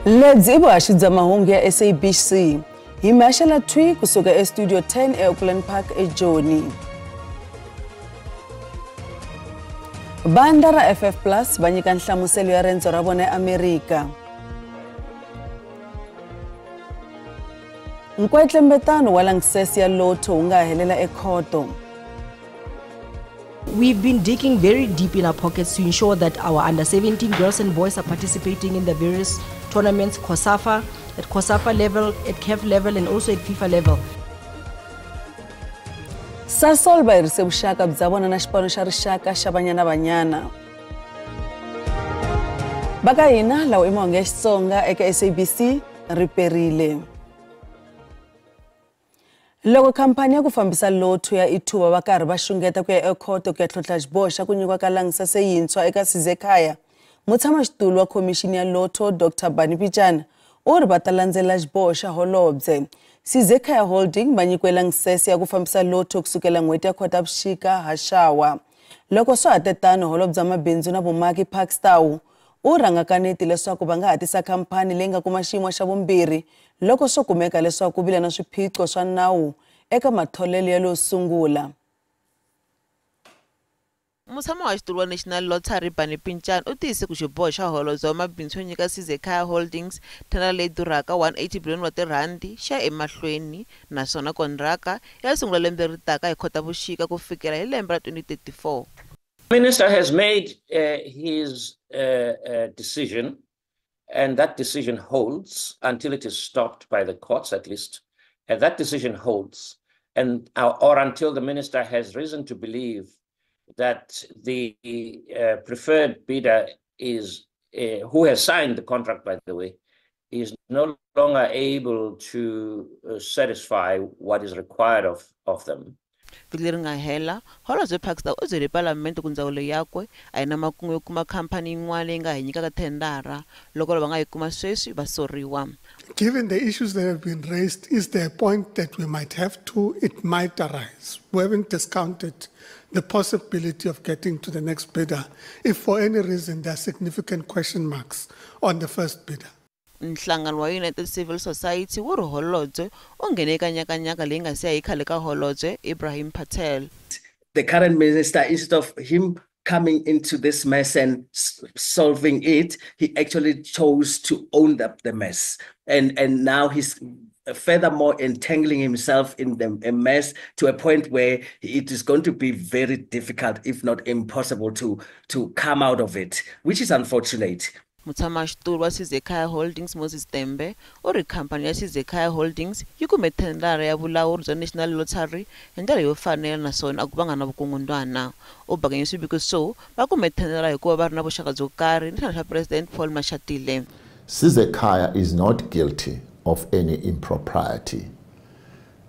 Ledzibo ashidza mahungu ya SABC. Himashala twi kusuka Studio 10 Auckland Park eJoni. Bandara FF Plus banyika nhlamuselo ya rendzo ra vona eAmerika. Nkwetlembetano wa langsesi ya lotto wu nga helela ekhoto. We've been digging very deep in our pockets to ensure that our under-17 girls and boys are participating in the various tournaments, at COSAFA level, at CAF level, and also at FIFA level. Sasol ba irise vuxaka bya vona na xipano xa rixaka xa Banyana Banyana. Baka hina lawa i mahungu ya Xitsonga eka SABC riperile. Loko khampani ya ku fambisa lotto ya Ithuba va karhi va xungeta ku ya ekhoto ku ya tlhontlha xiboho xa ku nyikiwa ka langsese yintshwa eka Sizekaya, mutshamaxitulu wa khomixini ya lotto Dr. Bani Pichana u ri va ta landzelela xiboho xa holobye. Sizekaya Holding va nyikiwe langsese ya ku fambisa lotto kusukela n'hweti ya Khotavuxika haxawa. Loko swa ha tetano holobye mabindzu na vumaki Parkstau u rhanga kaneti leswaku va nga hatisa khampani leyi nga kuma xiyimo xa vumbirhi loko swo kumeka leswaku ku vile na swiphiqo swa nawu eka matholelo ya lo sungula. Musama wa xitulu wa National Lottery Bani Pichana u tiyise ku xiboho xa holobye wa mabindzu yo nyika Sizekaya Holdings thendara leyi durhaka 180 billion wa tirhandi xa emahlweni, naswona kontraka ya sungula lembe ri taka hi Khotavuxika ku fikela hi lembe ra 2034. Minister has made his decision, and that decision holds until it is stopped by the courts, at least. And that decision holds, and or until the minister has reason to believe that the preferred bidder is who has signed the contract, by the way, is no longer able to satisfy what is required of them. Vhiki nga hela holobye Parkstau u byele palamende ku ndzawulo yakwe a yi na makungu yo kuma khampani yin'wana leyi nga hi nyikaka thendara loko va nga yi kuma sweswi va soriwa. Given the issues that have been raised, is there a point that we might have to, it might arise? We haven't discounted the possibility of getting to the next bidder if for any reason there are significant question marks on the first bidder. Nhlangano wa United Civil Society wu ri holobye u nghene eka nyakanyaka leyi nga siya hi khale ka holobye Ibrahim Patel. The current minister, instead of him coming into this mess and solving it, he actually chose to own the mess. And now he's furthermore entangling himself in a mess to a point where it is going to be very difficult, if not impossible, to come out of it, which is unfortunate. Mutshamaxitulu wa Sizekaya Holdings Moses Tembe u ri khampani ya Sizekaya Holdings yi kume thendara ya vulawuri bya National Lottery hi ndlela yo fanela, naswona a ku vanga na vukungundwana. U bakanye swiviko swo va kume thendara hikuva va ri na vuxaka byo karhi ni xa President Paul Mashatile. Sizekaya is not guilty of any impropriety.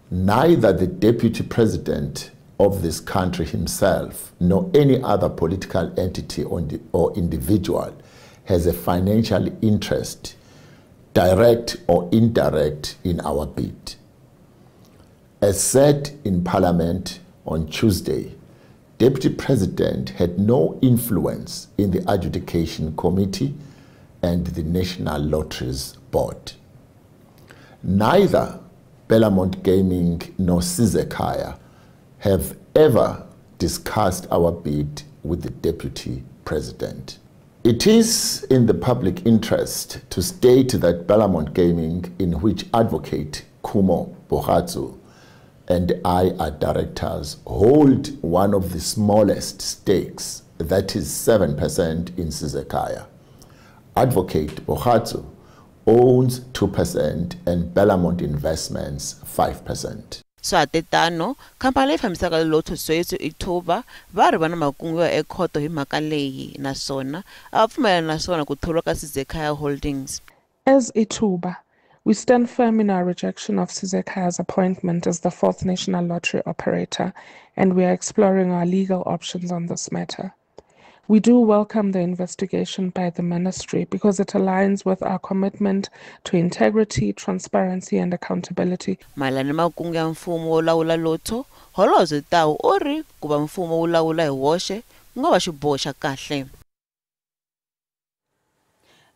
Neither the Deputy President of this country himself nor any other political entity or individual has a financial interest, direct or indirect, in our bid. As said in Parliament on Tuesday, Deputy President had no influence in the Adjudication Committee and the National Lotteries Board. Neither Bellamont Gaming nor Sizekaya have ever discussed our bid with the Deputy President. It is in the public interest to state that Bellamont Gaming, in which Advocate Kumo Bohatsu and I are directors, hold one of the smallest stakes, that is 7% in Sizekaya. Advocate Bohatsu owns 2% and Bellamont Investments 5%. So atetano khampani leyi fambisaka lotto sweswi Ithuba va ri va na makungu ya ekhoto hi mhaka leyi, naswona a va pfumelana naswona ku thoriwa ka Sizekaya Holdings. As Ithuba, we stand firm in our rejection of Sizekaya's appointment as the fourth national lottery operator, and we are exploring our legal options on this matter. We do welcome the investigation by the ministry because it aligns with our commitment to integrity, transparency and accountability. Mayelana makungu ya mfumo wo lawula lotto, holobye Tau u ri ku va mfumo wu lawula hi woxe ku nga va xiboho xa kahle.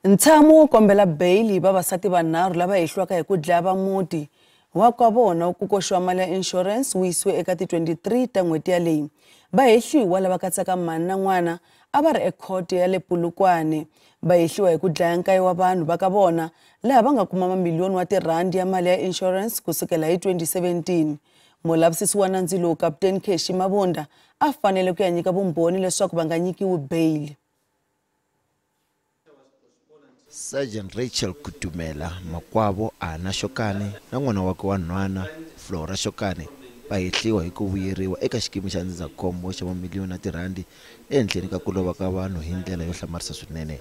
Ntshamo wo kombela bail vavasati vanharhu lava hehliwaka hi ku dlaya va muti wa ka vona wu ku koxiwa mali ya insurance wu yisiwe eka ti 23 ta n'hweti yaleyi. Vahehliwa lava katsaka mani na n'wana a va ri ekhoto ya le Polokwane. Va hehliwa hi ku dlaya nkaye wa vanhu va ka vona laha va nga kuma mamiliyoni wa tirhandi ya mali ya insurance kusukela hi 2017. Mulavisisi wa nandzu lowu Kapteni Keshi Mabunda a fanele ku ya nyika vumbhoni leswaku va nga nyikiwi bail. Sergeant Rachel Kutumela Makwavo Ana Shokane na n'wana wake wa nhwana Flora Shokane va hehliwa hi ku vuyeriwa eka xikimi xa ndzindzakhombo xa mamiliyoni ya tirhandi ehenhleni ka ku lova ka vanhu hi ndlela yo hlamarisa swinene.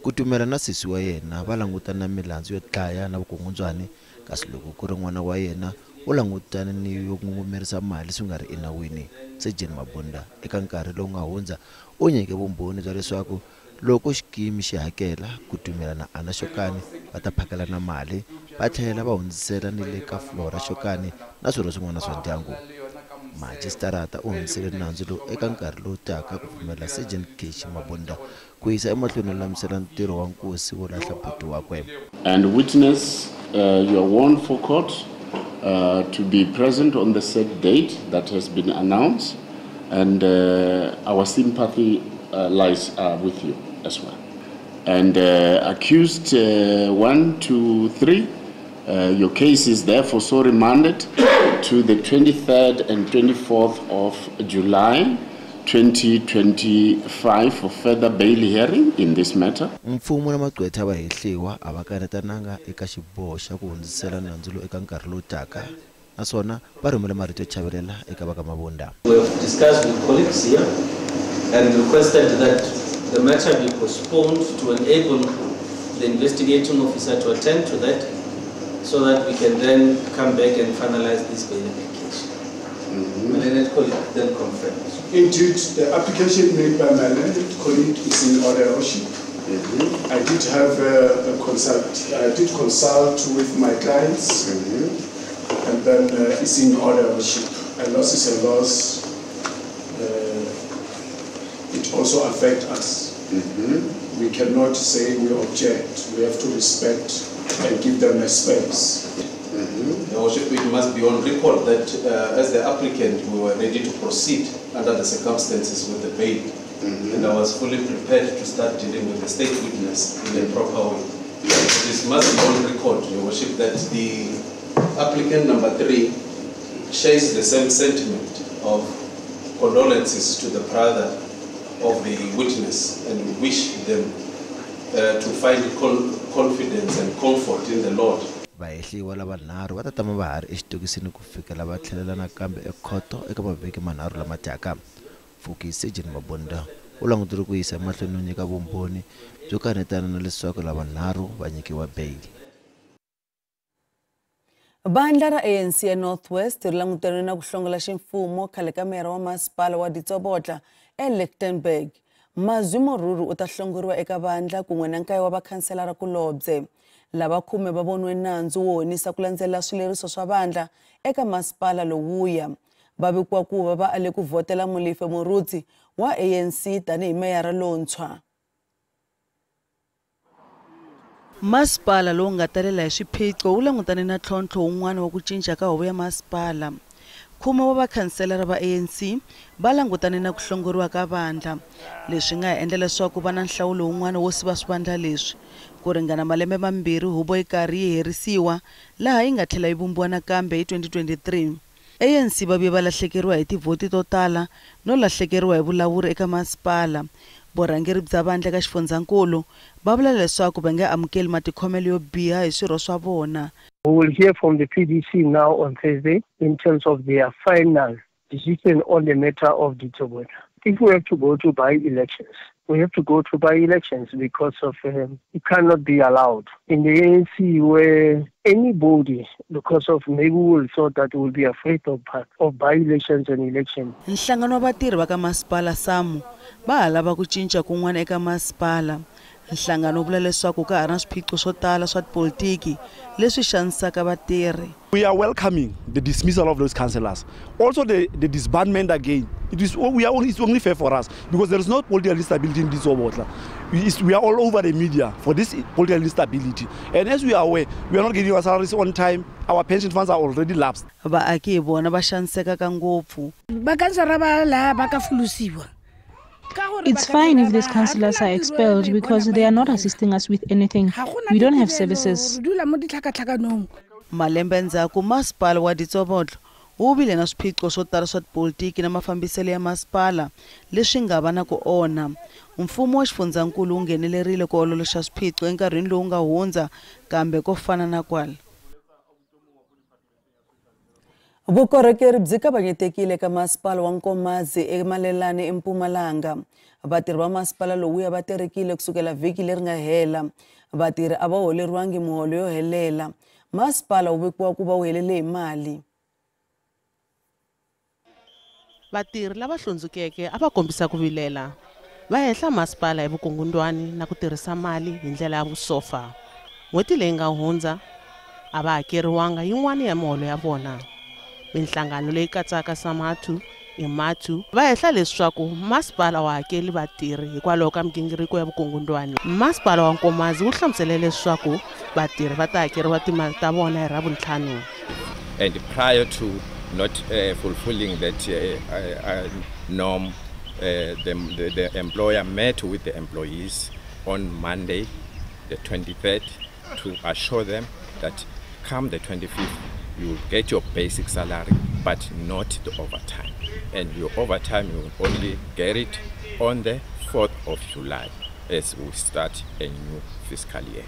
Kutumela na sesi wa yena va langutana na milandzu yo dlaya na vukungundzwani, kasi loko ku ri n'wana wa yena u langutana ni yo ngungumerisa mali swi nga ri enawini. Sergeant Mabunda eka nkarhi lowu nga hundza u nyike vumbhoni bya leswaku loko xikimi xi hakela, Kutumela na Ana Shokane va ta phakela na mali va tlhela va hundzisela ni le ka Flora Shokane na swirho swin'wana swa ndyangu. Majistarata u hundzisele nandzu lowu eka nkarhi lowu taka ku pfumela Sergeant Keshi Mabunda ku yisa emahlweni no lamisela ntirho wa nkosi wo lahla buti wakwe. And witness, you are warned for court to be present on the set date that has been announced, and our sympathy lies with you as well. And accused 1, 2, 3, your case is therefore so remanded to the 23rd and 24th of July 2025 for further bail hearing in this matter. Mfumo na magqwetha va hehliwa a va kanetananga eka xiboho xa ku hundzisela nandzu lowu eka nkarhi lowu taka, naswona va rhumela marito yo chavelela eka va ka Mabunda. We have discussed with colleagues here and requested that the matter be postponed to enable the investigating officer to attend to that, so that we can then come back and finalize this bail application. My learned colleague then confirms. Indeed, the application made by my learned colleague is in order of worship. I did have a consult. I did consult with my clients, and then it's in order of worship. A loss is a loss. It also affects us. We cannot say we object. We have to respect and give them a space. Your Worship, it must be on record that as the applicant, we were ready to proceed under the circumstances with the bail, and I was fully prepared to start dealing with the state witness in a proper way. This must be on record, Your Worship, that the applicant number 3 shares the same sentiment of condolences to the brother of the witness and wish them to find confidence and comfort in the Lord. Vahehliwa lava nharhu va ta tama va ha ri exitokisini ku fikela va tlhelela nakambe ekhoto eka mavhiki manharhu lama taka. Mfukisi Sergeant Mabunda u langutile ku yisa emahlweni no nyika vumbhoni byo kanetana na leswaku lava nharhu va nyikiwa bail. Bandla ra ANC ya Northwest ri langutane na ku hlongola ximfumo khale ka mera wa masipala wa Ditsobotla eLichtenburg. Mazwi Moruru u ta hlongoriwa eka bandla kun'we na nkaye wa vakhanselara kulobye. Lava khume va voniwe nandzu wo honisa ku landzelela swileriso swa bandla eka masipala lowuya. Va vikiwa ku va ale ku votela Mulife Murutsi wa ANC tanihi meyara lontshwa. Masipala lowu nga talela hi swiphiqo wu langutane na tlhontlho wun'wana wa ku cinca ka huvo ya masipala. Khume wa vakhanselara va ANC va langutane na ku hlongoriwa ka bandla, leswi nga endla leswaku va na nhlawulo wun'wana wo siva swivandla leswi. Ku ringana malembe mambirhi huvo yi karhi yi herisiwa laha yi nga tlhela yi vumbiwa nakambe hi 2023. ANC va va lahlekeriwa hi tivhoti to tala no lahlekeriwa hi vulawuri eka masipala. Vorhangeri bya bandla ka xifundzankulu va vula leswaku va nge amukeli matikhomelo yo biha hi swirho swa vona. We will hear from the PDC now on Thursday in terms of their final decision on the matter of Ditsobotla. If we have to go to by-elections, we have to go to by-elections because of it cannot be allowed in the ANC where anybody, because of maybe we will thought that we will be afraid of by-elections and elections. Nhlangano wa vatirhi va ka masipala SAMU va ha lava ku cinca kun'wana eka masipala. Nhlangano wu vula leswaku ka ha ri na swiphiqo swo tala swa tipolitiki leswi xanisaka vatirhi. We are welcoming the dismissal of those councillors. Also the disbandment again. It's only fair for us because there is no political instability in this Obotla. We are all over the media for this political instability. And as we are aware, we are not getting our salaries on time. Our pension funds are already lapsed. Vaaki bona va xaniseka ka ngopfu. It's fine if these councillors are expelled because they are not assisting us with anything. We don't have services. Malembe ndzhaku masipala wa Ditsobotla wu vile na swiphiqo swo tala swa tipolitiki na mafambiselo ya masipala leswi nga va na ku onha. Mfumo wa xifundzankulu wu nghenelerile ku ololoxa swiphiqo enkarhini lowu nga hundza kambe ko fana na kwala. Vukorhokeri byi kavanyetekile ka masipala wa Nkomazi eMalelane eMpumalanga. Vatirhi va masipala lowu ya va terekile kusukela vhiki leri nga hela. Vatirhi a va holeriwangi miholo yo helela. Masipala wu vekiwa ku va wu helele hi mali. Vatirhi lava hlundzukeke a va kombisa ku vilela. Va hehla masipala hi vukungundwani na ku tirhisa mali hi ndlela ya vusofa. N'hweti leyi nga hundza a va hakeriwanga yin'wana ya miholo ya vona. Minhlangano leyi katsaka Samatu, Imatu va hehla leswaku masipala wa hakeli vatirhi hikwalaho ka migingiriko ya vukungundwani. Masipala wa Nkomazi wu hlamusele leswaku vatirhi va ta hakeriwa timali ta vona hi Ravuntlhanu. And prior to not fulfilling that norm, the employer met with the employees on Monday, the 23rd, to assure them that come the 25th, you will get your basic salary, but not the overtime. And your overtime, you will only get it on the 4th of July as we start a new fiscal year.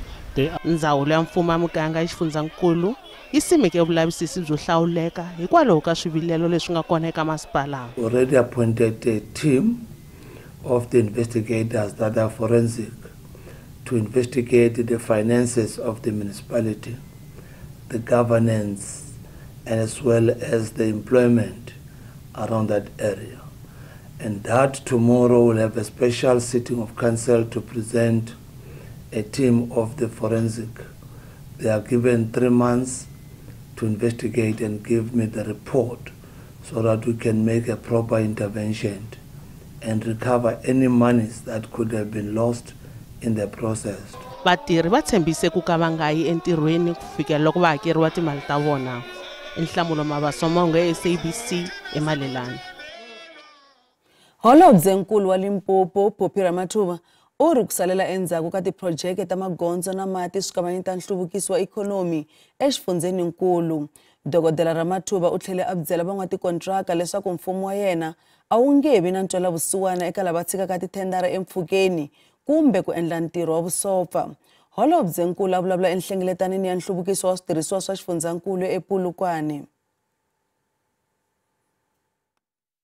Ndzawulo ya mfumo ya muganga ya xifundzankulu yi simeke vulavisisi byo hlawuleka hikwalaho ka swivilelo leswi nga kona eka masipala. Already appointed a team of the investigators that are forensic to investigate the finances of the municipality, the governance, and as well as the employment around that area. And that tomorrow we'll have a special sitting of council to present a team of the forensic. They are given 3 months to investigate and give me the report so that we can make a proper intervention and recover any monies that could have been lost in the process. Vatirhi va tshembise ku ka va nga yi entirhweni ku fikela loko va hakeriwa timali ta vona. Nhlamulo Mabasomongo ya SABC eMalelane. Holobye nkulu wa Limpopo Phophi Ramathuba u ri kusalela endzhaku ka tiprojeke ta magondzo na mati swi kavanyeta nhluvukiso wa ikhonomi exifundzeninkulu. Dokodela Ramathuba u tlhele a byela van'watikontraka leswaku mfumo wa yena a wu nge vi na ntwela vusiwana eka lava tshikaka tithendara empfhukeni kumbe ku endla ntirho wa vusopfa. Holobye nkulu a vulavula enhlengeletanini ya nhluvukiso wa switirhisiwa swa xifundzankulu ePolokwane.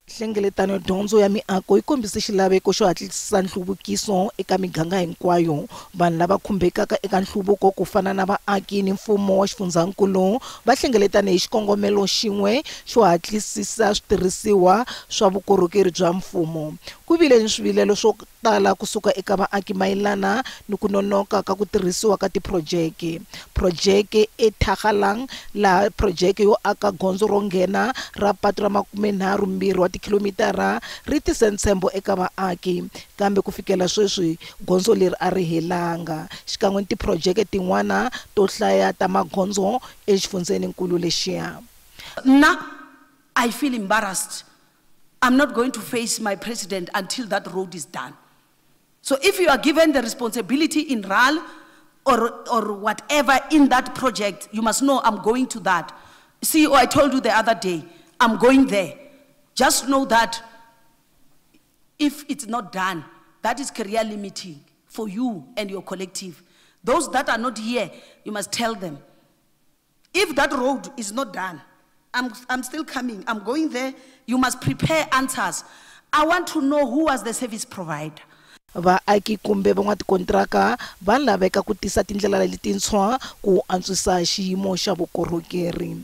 Nhlengeletano dyondzo ya miako yi kombise xilaveko xo hatlisisa nhluvukiso eka miganga hinkwayo. Vanhu lava khumbekaka eka nhluvuko ku fana na vaaki ni mfumo wa xifundzankulu va hlengeletane hi xikongomelo xin'we xo hatlisisa switirhisiwa swa vukorhokeri bya mfumo. Ku vile ni swivilelo swo tala kusuka eka vaaki mayelana ni ku nonoka ka ku tirhisiwa ka tiprojeke. Projeke eThagalang la projeke yo aka gondzo ro nghena ra patu ra 32 wa kilometara ri tise ntshembo eka vaaki, kambe ku fikela sweswi gondzo leri a ri helanga. Xikan'we tiprojeke tin'wana to hlaya ta magondzo exifundzeninkulu lexiya. I feel embarrassed. I'm not going to face my president until that road is done. So if you are given the responsibility in RAL or whatever in that project, you must know I'm going to that. CEO, I told you the other day, I'm going there. Just know that if it's not done, that is career limiting for you and your collective. Those that are not here, you must tell them. If that road is not done, I'm still coming. I'm going there. You must prepare answers. I want to know who was the service provider. Vaaki kumbe van'watikontraka va laveka ku tisa tindlela letintshwa ku antswisa xiyimo xa vukorhokeri.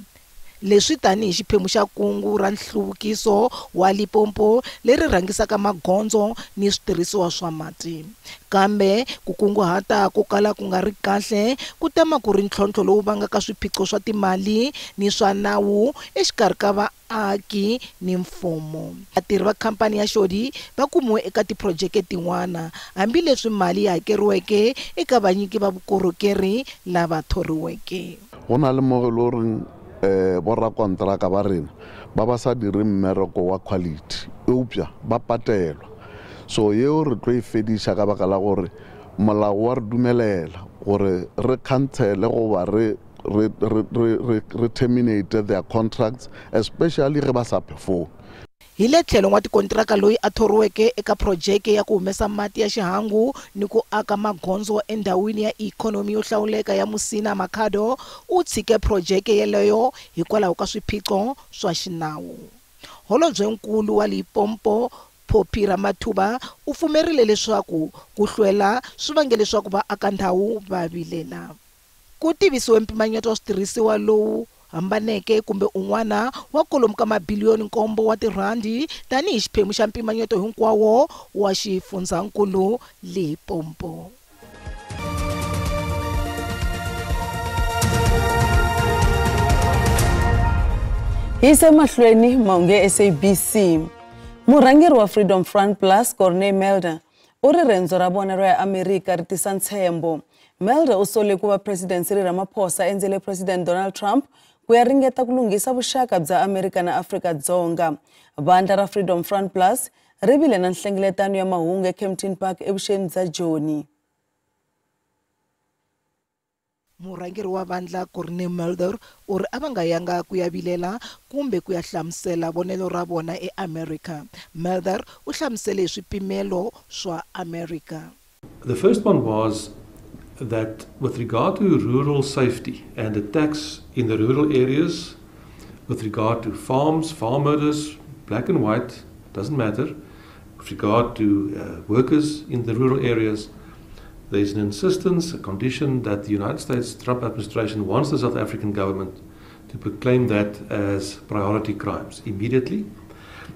leswi tanihi xiphemu xa kungu ra nhluvukiso wa Limpopo leri rhangisaka magondzo ni switirhisiwa swa mati. Kambe ku kunguhata ko kala ku nga ri kahle ku tema ku ri ntlhontlho lowu vangaka swiphiqo swa timali ni swa nawu exikarhi ka vaaki ni mfumo. Vatirhi va khampani ya Shodi va kumiwe eka tiphurojeke tin'wana hambileswi mali yi hakeriweke eka vanyiki va vukorhokeri lava thoriweke. Go na le mo e le goreng borakontraka ba rena ba ba sa dire mmereko wa quality eupša ba patelwa, so yeo re tlo e fediša ka baka la gore molao wa re dumelela gore re cancele goba re terminate their contracts, especially ge ba sa perform. Hi le tlhelo n'wa tikontraka loyi a thoriweke eka phurojeke ya ku humesa mati ya xihangu ni ku aka magondzo endhawini ya ikhonomi yo hlawuleka ya Musina Makhado u tshike phurojeke yeleyo hikwalaho ka swiphiqo swa xinawu. Holobyenkulu wa Limpopo Phophi Ramathuba u pfumerile leswaku ku hlwela swi vange leswaku vaaka ndhawu va vilela. Ku tivisiwe mpimanyeto wa switirhisiwa lowu hambaneke kumbe un'wana wa kwalomu ka mabiliyoni 7 wa tirhandi tanihi xiphemu xa mpimanyeto hinkwawo wa xifundzankulu Limpopo. Hi se mahlweni mahungu SABC. Murhangeri wa Freedom Front Plus Corneille Mulder u ri rendzo ra vona ro ya Amerika ri tisa ntshembo. Mulder u sole ku va President Cyril Ramaphosa endzele President Donald Trump ku ya ringeta ku lunghisa vuxaka bya Amerika na Afrika-Dzonga. Vandla ra Freedom Front Plus ri vile na nhlengeletano ya mahungu eKempton Park evuxeni bya Joni. Murhangeri wa vandla Corneille Mulder u ri a va nga yanga ku ya vilela kumbe ku ya hlamusela vonelo ra vona eAmerica. Mulder u hlamusele hi swipimelo swa America. The first one was that with regard to rural safety and attacks in the rural areas, with regard to farms, farm murders, black and white, doesn't matter, with regard to workers in the rural areas, there's an insistence, a condition that the United States Trump administration wants the South African government to proclaim that as priority crimes immediately,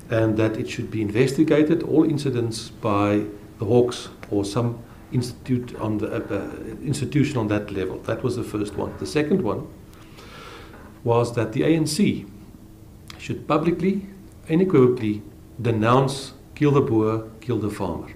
and that it should be investigated, all incidents by the Hawks or some institution on that level. That was the first one. The second one was that the ANC should publicly, unequivocally denounce kill the boer, kill the farmer.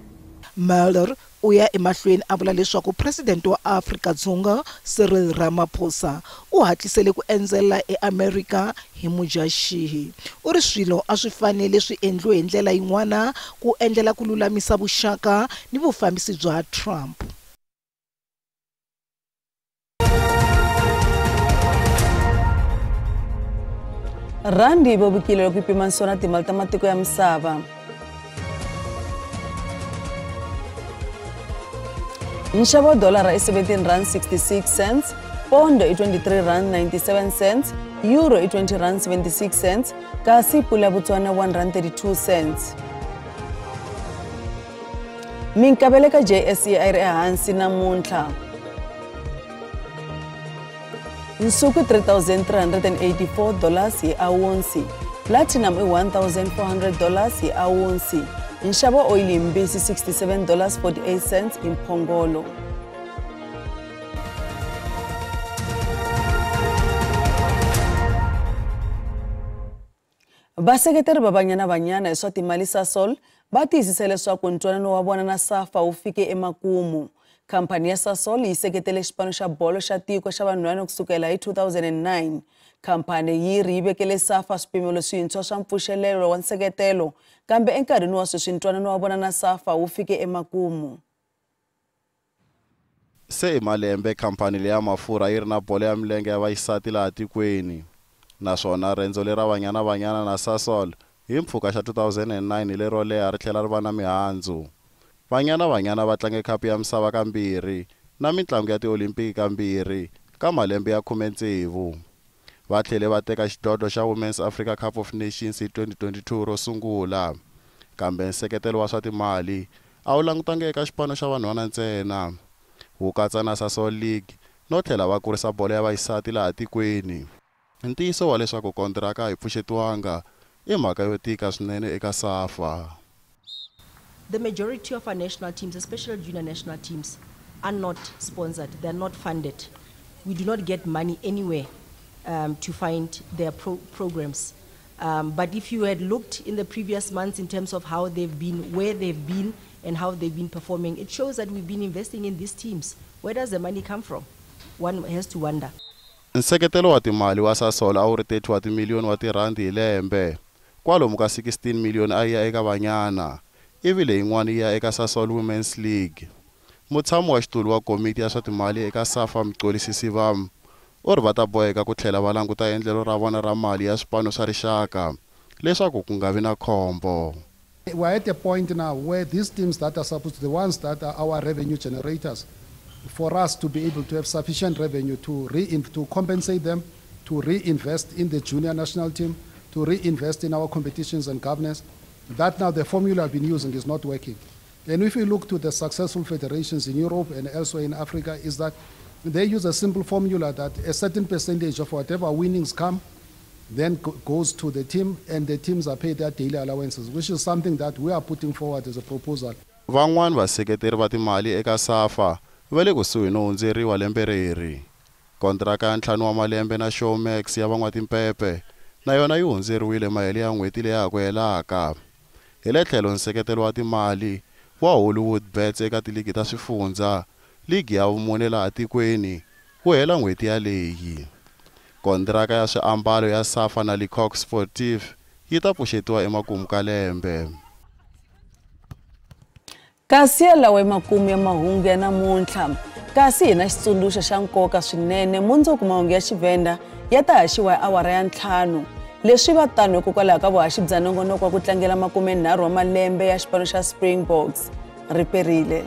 Mulder u ya emahlweni a vula leswaku president wa Afrika-Dzonga Cyril Ramaphosa u hatlisele ku endzela eAmerica hi Mudyaxihi. U ri swilo a swi fanele swi endliwe hi ndlela yin'wana ku endlela ku lulamisa vuxaka ni vufambisi bya Trump. Randi yi vevukile loko yi pimanisiwa na timali ta matiko ya misava. Nxavo wa dolara i 17 rand 66 cents, pondo i 23 rand 97 cents, euro i 20 rand 76 cents, kasi pula ya Botswana 1 rand 32 cents. Minkavelo ka JSE a yi ri ehansi namuntlha. Nsuku $3,384 hi awunsi, platinum i $1,400 hi awunsi. Nxavo wa oil yimbisi $67.48 hi mphongolo. Vaseketeri va Banyana Banyana hi swa timali Sasol va tiyisise leswaku ntwanano wa vona na SAFA wu fike emakumu. Khampani ya Sasol yi seketele xipano xa bolo xa tiko xa vanhwana kusukela hi 2009. Khampani yi ri yi vekele SAFA swipimelo swintshwa swa mpfuxelelo wa nseketelo, kambe enkarhini wa sweswi ntwanano wa vona na SAFA wu fike emakumu. Se malembe khampani leya mafurha yi ri na bolo ya milenge ya vaxisati laha tikweni, naswona rendzo lera Banyana Banyana na Sasol hi mpfhuka xa 2009 lero leha ri tlhela ri va na mihandzu. Banyana Banyana va tlange khapu ya misava kambirhi na mitlangu ya tiolimpiki kambirhi ka malembe ya 16. Va tlhele va teka xidlodlo xa Women's Africa Cup of Nations hi 2022 ro sungula, kambe nseketelo wa swa timali a wu langutanga eka xipano xa vanhwana ntsena, wu katsa na Sasol League no tlhela va kurisa bolo ya vaxisati laha tikweni. ntiyiso wa leswaku kontraka yi pfuxetiwanga i mhaka yo tika swinene eka SAFA. The majority of our national teams, especially junior national teams, are not sponsored, they're not funded. We do not get money anywhere to find their programs. But if you had looked in the previous months in terms of how they've been, where they've been, and how they've been performing, it shows that we've been investing in these teams. Where does the money come from? One has to wonder. Nseketelo wa timali wa Sasol a wu ri 30 wa timiliyoni wa tirhandi hi lembe. Kwalomu ka 16 miliyoni a ya eka Banyana, ivi leyin'wana ya eka Sasol Women's League. Mutshami wa xitulu wa komiti ya swa timali eka SAFA Mgcoli Sisivam u ri va ta boheka ku tlhela va languta endlelo ra vona ra mali ya swipano swa rixaka leswaku ku nga vi na khombo. We're at a point now where these teams that are supposed to be the ones that are our revenue generators, for us to be able to have sufficient revenue to compensate them, to reinvest in the junior national team, to reinvest in our competitions and governance, that now the formula I've been using is not working. And if we look to the successful federations in Europe and elsewhere in Africa, is that they use a simple formula that a certain percentage of whatever winnings come then goes to the team, and the teams are paid their daily allowances, which is something that we are putting forward as a proposal. Van'wani vaseketeri va timali eka SAFA va le kusuhi no hundzeriwa lembe reri. Kontraka ya 5 wa malembe na Showmax ya van'watimpepe na yona yi hundzeriwile mahelo ya n'hweti leyi ha ku helaka. Hi le tlhelo nseketelo wa timali wa Hollywood Bets eka tiligi ta swifundza, ligi ya vumune laha tikweni, wu hela n'hweti yaleyi. Kontraka ya swiambalo ya SAFA na Lecoq Sportif yi ta pfuxetiwa emakumu ka lembe. Kasi lawa emakumu ya mahungu ya namuntlha, kasi hi na xitsundzuxo xa nkoka swinene. Mundzuku mahungu ya Xivenda ya ta haxiwa hi awara ya 5. Leswi va tano hikokwalaho ka vuhaxi bya nongonoko wa ku tlangela 30 wa malembe ya xipano xa Springboks. Riperile.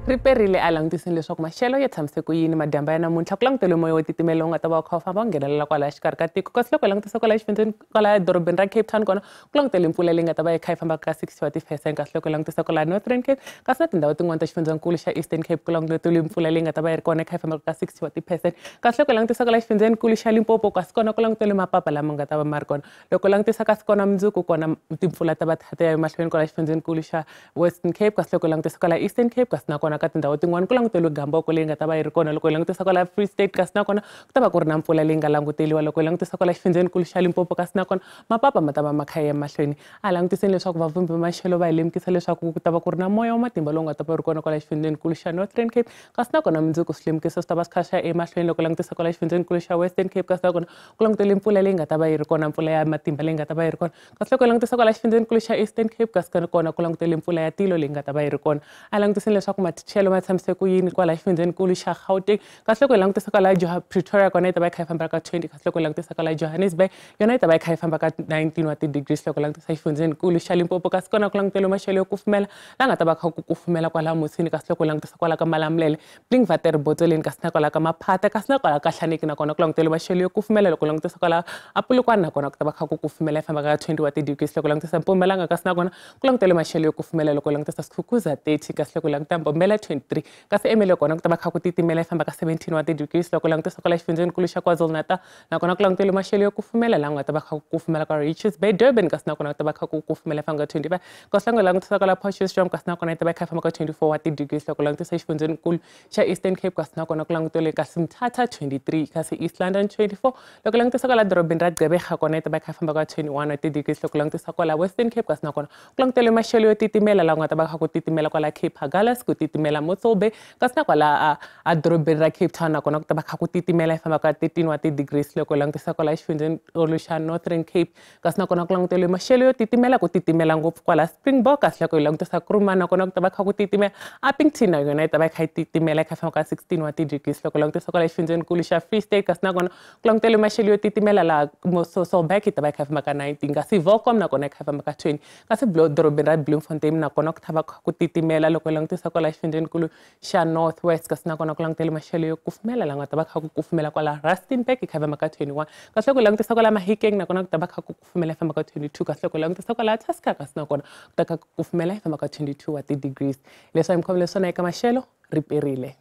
Riperile a langutiseni leswaku maxelo ya tshamiseke ku yini madyamba ya namuntlha ku langutele moya wo titimela wu nga ta va kha wu famba wu nghenelela kwalaha xikarhi ka tiko. Kasi loko hi langutisa kwalaha xifundzeni kwalaha edorobeni ra Cape Town kona ku langutele mpfula leyi nga ta va yi kha yi famba ka 60 wa ti-percent. Kasi loko hi langutisa kwalaha Northern Cape kasi na tindhawu tin'wana ta xifundzeninkulu xa Eastern Cape ku langutele mpfula leyi nga ta va yi ri kona yi kha yi famba ka 60 wa ti-percent. Kasi loko hi langutisa kwalaha xifundzeninkulu xa Limpopo kasi kona ku langutele mapapa lama nga ta va ma ri kona. Loko hi langutisa kasi kona mundzuku kona timpfula ta va ta ya emahlweni kwalaha xifundzeninkulu xa Western Cape. Kasi loko hi langutisa kwalaha Eastern Cape kasi nakona ka tindhawu tin'wana ku languteliwe Gamboko leyi nga ta va yi ri kona. Loko hi langutisa kwalaha Free State kasi nakona ku ta va ku ri na mpfula leyi nga languteliwa. Loko hi langutisa kwalaha xifundzeninkulu xa Limpopo kasi nakona mapapa ma ta va ma kha ya emahlweni. A langutiseni leswaku vavumbi va maxelo va hi lemukisa leswaku ku ta va ku ri na moya wa matimba lowu nga ta va ri kona kwalaha xifundzeninkulu xa Northern Cape. Kasi nakona mundzuku swilemukiso swi ta va swi kha swi ya emahlweni. Loko hi langutisa kwalaha xifundzeninkulu xa Western Cape kasi nakona ku languteliwe mpfula leyi nga ta va yi ri kona, mpfula ya matimba leyi nga ta va yi ri kona. Kasi loko hi langutisa kwalaha xifundzeninkulu xa Eastern Cape kasi kona ku languteliwe mpfula ya tilo leyi nga ta va yi ri kona. A langutiseni leswaku maxelo ma tshamiseke ku yini kwalaha xifundzeninkulu xa Gauteng. Kasi loko hi langutisa kwalaha Pretoria kona yi ta va yi kha yi famba ka 20. Kasi loko hi langutisa kwalaha Johannesburg yona yi ta va yi kha yi famba ka 19 wa ti-degrees. Loko hi langutisa xifundzeninkulu xa Limpopo kasi kona ku languteliwe maxelo yo kufumela la nga ta va kha ku kufumela kwalaha Musini. Kasi loko hi langutisa kwalaha ka Malamulele, Blinkwater, Botsoleni kasi na kwalaha ka Maphata kasi na kwalaha ka Hlaneki nakona ku languteliwe maxelo yo kufumela. Loko hi langutisa kwalaha a Polokwane nakona ku ta va kha ku kufumela yi famba ka 20 wa ti-degrees. Loko hi langutisa Mpumalanga kasi nakona ku languteliwe maxelo yo kufumela. Loko hi langutisa Skukuza 30 kasi loko hi languta Mbombela 23 kasi Emeile kona ku ta va kha ku titimela yi famba ka 17 wa ti-degrees. Loko hi langutisa kwalaha xifundzeninkulu xa KwaZulu-Natal nakona ku languteliwe maxelo yo kufumela laha nga ta va kha ku kufumela ka Richards Bay. Durban kasi nakona ku ta va kha ku kufumela yi famba ka 25. Kasi loko hi langutisa kwalaha Potchefstroom kasi nakona yi ta va yi kha yi famba ka 24 wa ti-degrees. Loko hi langutisa xifundzeninkulu xa Eastern Cape kasi nakona ku languteliwe kasi Mthatha 23 kasi East London 24. Loko hi langutisa kwalaha dorobeni ra Gqeberha kona yi ta va yi kha yi famba ka 21 wa ti-degrees. Loko hi langutisa kwalaha Western Cape kasi nakona ku languteliwe maxelo yo titimela laha nga ta va kha ku titimela kwalaha Cape Haggalas, ku titimela Mossel Bay kasi na kwalaha a dorobeni ra Cape Town nakona ku ta va kha ku titimela yi famba ka 13 wa ti-degrees. Loko hi langutisa kwalaha xifundzeninkulu xa Northern Cape kasi nakona ku languteliwe maxelo yo titimela, ku titimela ngopfu kwalaha Springbok. Kasi loko hi langutisa Krumah nakona ku ta va kha ku titimela. Upington na yona yi ta va yi kha yi titimela yi kha yi famba ka 16 wa ti-degrees. Loko hi langutisa kwalaha xifundzeninkulu xa Free State kasi nakona ku languteliwe maxelo yo titimela laha Sasolburg yi ta va yi kha yi famba ka 19 kasi Volcom nakona yi kha yi famba ka 20 kasi dorobeni ra Bloemfontein nakona ku ta va kha ku titimela. Loko hi langutisa kwalaha xifundzeninkulu xa North West kasi nakona ku languteliwe maxelo yo kufumela laha nga ta va kha ku kufumela kwalaha Rustenburg yi kha yi famba ka 21 kasi loko hi langutisa kwalaha Mahikeng nakona ku ta va kha ku kufumela yi famba ka 22 kasi loko hi langutisa kwalaha Tusker kasi nakona ku ta kha ku kufumela yi famba ka 22 wa ti-degrees. Leswi a hi mikhomele swona eka maxelo Riperile.